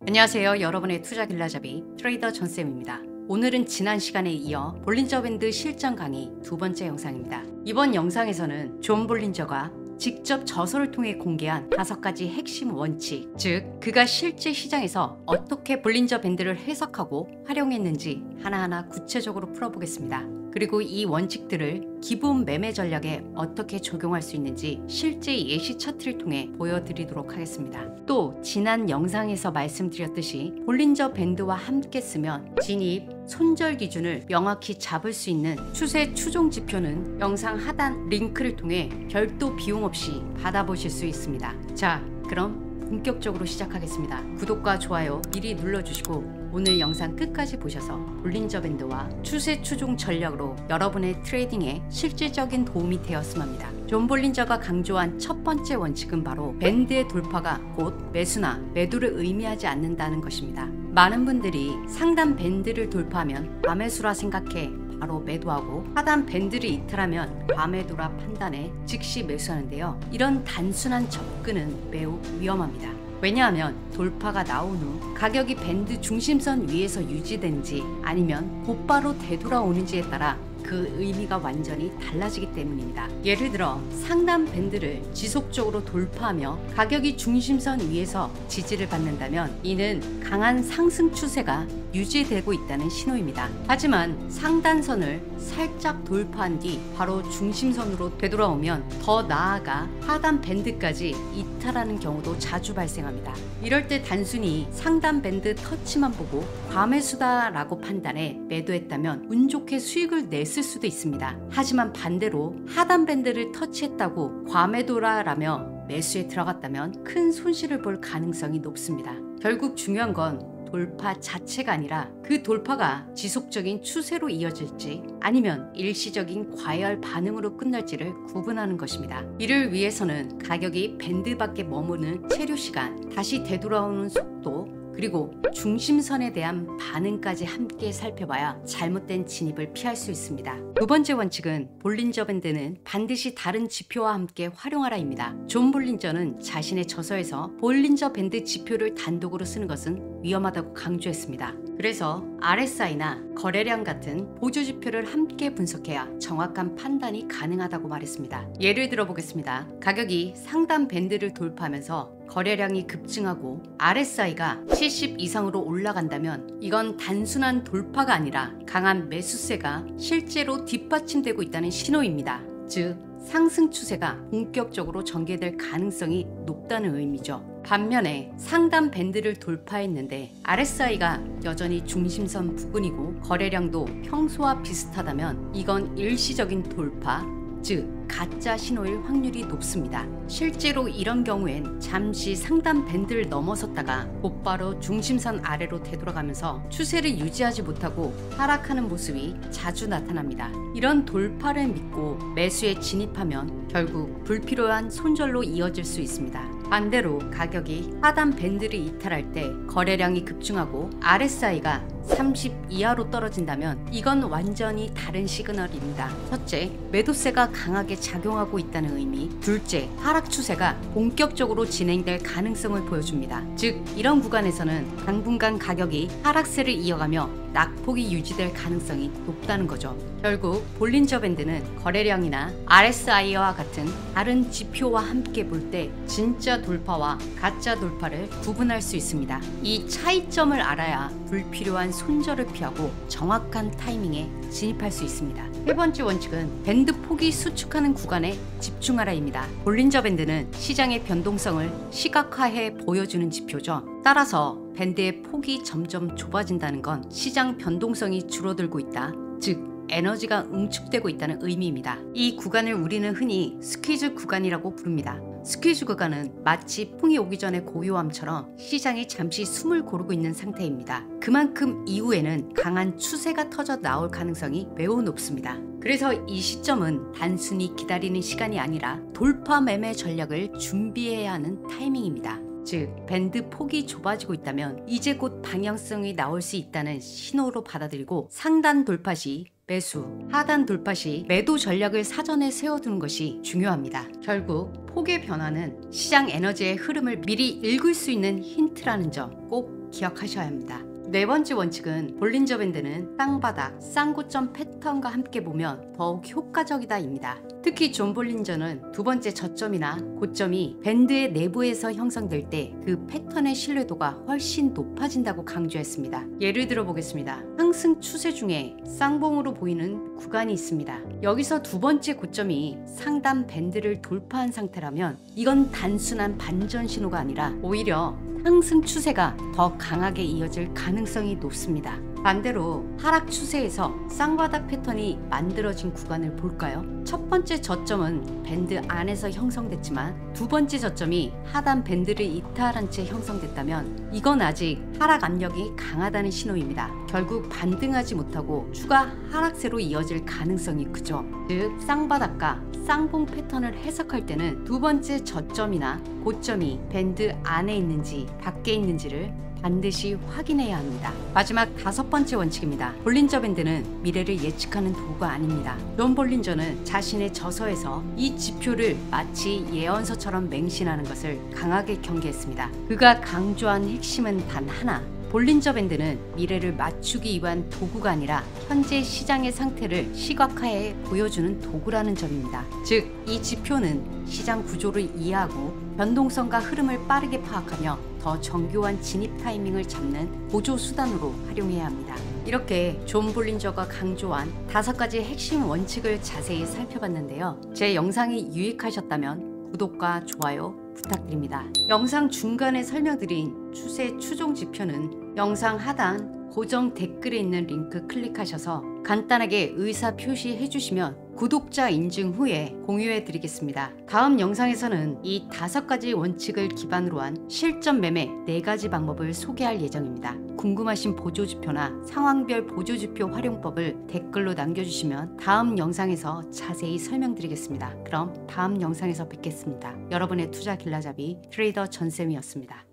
안녕하세요. 여러분의 투자 길라잡이 트레이더 전쌤입니다. 오늘은 지난 시간에 이어 볼린저 밴드 실전 강의 두 번째 영상입니다. 이번 영상에서는 존 볼린저가 직접 저서를 통해 공개한 5가지 핵심 원칙, 즉 그가 실제 시장에서 어떻게 볼린저 밴드를 해석하고 활용했는지 하나하나 구체적으로 풀어보겠습니다. 그리고 이 원칙들을 기본 매매 전략에 어떻게 적용할 수 있는지 실제 예시 차트를 통해 보여드리도록 하겠습니다. 또 지난 영상에서 말씀드렸듯이 볼린저 밴드와 함께 쓰면 진입, 손절 기준을 명확히 잡을 수 있는 추세 추종 지표는 영상 하단 링크를 통해 별도 비용 없이 받아보실 수 있습니다. 자, 그럼 본격적으로 시작하겠습니다. 구독과 좋아요 미리 눌러주시고 오늘 영상 끝까지 보셔서 볼린저 밴드와 추세 추종 전략으로 여러분의 트레이딩에 실질적인 도움이 되었으면 합니다. 존 볼린저가 강조한 첫 번째 원칙은 바로 밴드의 돌파가 곧 매수나 매도를 의미하지 않는다는 것입니다. 많은 분들이 상단 밴드를 돌파하면 과매수라 생각해 바로 매도하고 하단 밴드를 이탈하면 과매도라 판단해 즉시 매수하는데요. 이런 단순한 접근은 매우 위험합니다. 왜냐하면 돌파가 나온 후 가격이 밴드 중심선 위에서 유지되는지 아니면 곧바로 되돌아오는지에 따라 그 의미가 완전히 달라지기 때문입니다. 예를 들어 상단 밴드를 지속적으로 돌파하며 가격이 중심선 위에서 지지를 받는다면 이는 강한 상승 추세가 유지되고 있다는 신호입니다. 하지만 상단선을 살짝 돌파한 뒤 바로 중심선으로 되돌아오면 더 나아가 하단 밴드까지 이탈하는 경우도 자주 발생합니다. 이럴 때 단순히 상단 밴드 터치만 보고 과매수다라고 판단해 매도했다면 운 좋게 수익을 냈을 수도 있습니다. 하지만 반대로 하단 밴드를 터치했다고 과매도라라며 매수에 들어갔다면 큰 손실을 볼 가능성이 높습니다. 결국 중요한 건 돌파 자체가 아니라 그 돌파가 지속적인 추세로 이어질지 아니면 일시적인 과열 반응으로 끝날지를 구분하는 것입니다. 이를 위해서는 가격이 밴드 밖에 머무는 체류 시간, 다시 되돌아오는 속도, 그리고 중심선에 대한 반응까지 함께 살펴봐야 잘못된 진입을 피할 수 있습니다. 두 번째 원칙은 볼린저 밴드는 반드시 다른 지표와 함께 활용하라입니다. 존 볼린저는 자신의 저서에서 볼린저 밴드 지표를 단독으로 쓰는 것은 위험하다고 강조했습니다. 그래서 RSI나 거래량 같은 보조 지표를 함께 분석해야 정확한 판단이 가능하다고 말했습니다. 예를 들어 보겠습니다. 가격이 상단 밴드를 돌파하면서 거래량이 급증하고 RSI가 70 이상으로 올라간다면 이건 단순한 돌파가 아니라 강한 매수세가 실제로 뒷받침되고 있다는 신호입니다. 즉 상승 추세가 본격적으로 전개될 가능성이 높다는 의미죠. 반면에 상단 밴드를 돌파했는데 RSI가 여전히 중심선 부근이고 거래량도 평소와 비슷하다면 이건 일시적인 돌파, 즉 가짜 신호일 확률이 높습니다. 실제로 이런 경우엔 잠시 상단 밴드를 넘어섰다가 곧바로 중심선 아래로 되돌아가면서 추세를 유지하지 못하고 하락하는 모습이 자주 나타납니다. 이런 돌파를 믿고 매수에 진입하면 결국 불필요한 손절로 이어질 수 있습니다. 반대로 가격이 하단 밴드를 이탈할 때 거래량이 급증하고 RSI가 30 이하로 떨어진다면 이건 완전히 다른 시그널입니다. 첫째, 매도세가 강하게 작용하고 있다는 의미. 둘째, 하락 추세가 본격적으로 진행될 가능성을 보여줍니다. 즉, 이런 구간에서는 당분간 가격이 하락세를 이어가며 낙폭이 유지될 가능성이 높다는 거죠. 결국 볼린저 밴드는 거래량이나 RSI와 같은 다른 지표와 함께 볼 때 진짜 돌파와 가짜 돌파를 구분할 수 있습니다. 이 차이점을 알아야 불필요한 손절을 피하고 정확한 타이밍에 진입할 수 있습니다. 세 번째 원칙은 밴드 폭이 수축하는 구간에 집중하라입니다. 볼린저 밴드는 시장의 변동성을 시각화해 보여주는 지표죠. 따라서 밴드의 폭이 점점 좁아진다는 건 시장 변동성이 줄어들고 있다. 즉 에너지가 응축되고 있다는 의미입니다. 이 구간을 우리는 흔히 스퀴즈 구간이라고 부릅니다. 스퀴즈 구간은 마치 풍이 오기 전에 고요함처럼 시장이 잠시 숨을 고르고 있는 상태입니다. 그만큼 이후에는 강한 추세가 터져 나올 가능성이 매우 높습니다. 그래서 이 시점은 단순히 기다리는 시간이 아니라 돌파 매매 전략을 준비해야 하는 타이밍입니다. 즉 밴드 폭이 좁아지고 있다면 이제 곧 방향성이 나올 수 있다는 신호로 받아들이고 상단 돌파 시 매수, 하단 돌파 시 매도 전략을 사전에 세워두는 것이 중요합니다. 결국 폭의 변화는 시장 에너지의 흐름을 미리 읽을 수 있는 힌트라는 점 꼭 기억하셔야 합니다. 네 번째 원칙은 볼린저 밴드는 땅바닥, 쌍고점 패턴과 함께 보면 더욱 효과적이다입니다. 특히 존 볼린저는 두 번째 저점이나 고점이 밴드의 내부에서 형성될 때 그 패턴의 신뢰도가 훨씬 높아진다고 강조했습니다. 예를 들어 보겠습니다. 상승 추세 중에 쌍봉으로 보이는 구간이 있습니다. 여기서 두 번째 고점이 상단 밴드를 돌파한 상태라면 이건 단순한 반전 신호가 아니라 오히려 상승 추세가 더 강하게 이어질 가능성이 높습니다. 반대로 하락 추세에서 쌍바닥 패턴이 만들어진 구간을 볼까요? 첫 번째 저점은 밴드 안에서 형성됐지만 두 번째 저점이 하단 밴드를 이탈한 채 형성됐다면 이건 아직 하락 압력이 강하다는 신호입니다. 결국 반등하지 못하고 추가 하락세로 이어질 가능성이 크죠. 즉 쌍바닥과 쌍봉 패턴을 해석할 때는 두 번째 저점이나 고점이 밴드 안에 있는지 밖에 있는지를 반드시 확인해야 합니다. 마지막 다섯 번째 원칙입니다. 볼린저 밴드는 미래를 예측하는 도구가 아닙니다. 존 볼린저는 자신의 저서에서 이 지표를 마치 예언서처럼 맹신하는 것을 강하게 경계했습니다. 그가 강조한 핵심은 단 하나. 볼린저 밴드는 미래를 맞추기 위한 도구가 아니라 현재 시장의 상태를 시각화해 보여주는 도구라는 점입니다. 즉, 이 지표는 시장 구조를 이해하고 변동성과 흐름을 빠르게 파악하며 더 정교한 진입 타이밍을 잡는 보조 수단으로 활용해야 합니다. 이렇게 존 볼린저가 강조한 5가지 핵심 원칙을 자세히 살펴봤는데요. 제 영상이 유익하셨다면 구독과 좋아요 부탁드립니다. 영상 중간에 설명드린 추세 추종 지표는 영상 하단 고정 댓글에 있는 링크 클릭하셔서 간단하게 의사 표시해 주시면 구독자 인증 후에 공유해 드리겠습니다. 다음 영상에서는 이 5가지 원칙을 기반으로 한 실전 매매 4가지 방법을 소개할 예정입니다. 궁금하신 보조지표나 상황별 보조지표 활용법을 댓글로 남겨주시면 다음 영상에서 자세히 설명드리겠습니다. 그럼 다음 영상에서 뵙겠습니다. 여러분의 투자 길라잡이 트레이더 전쌤이었습니다.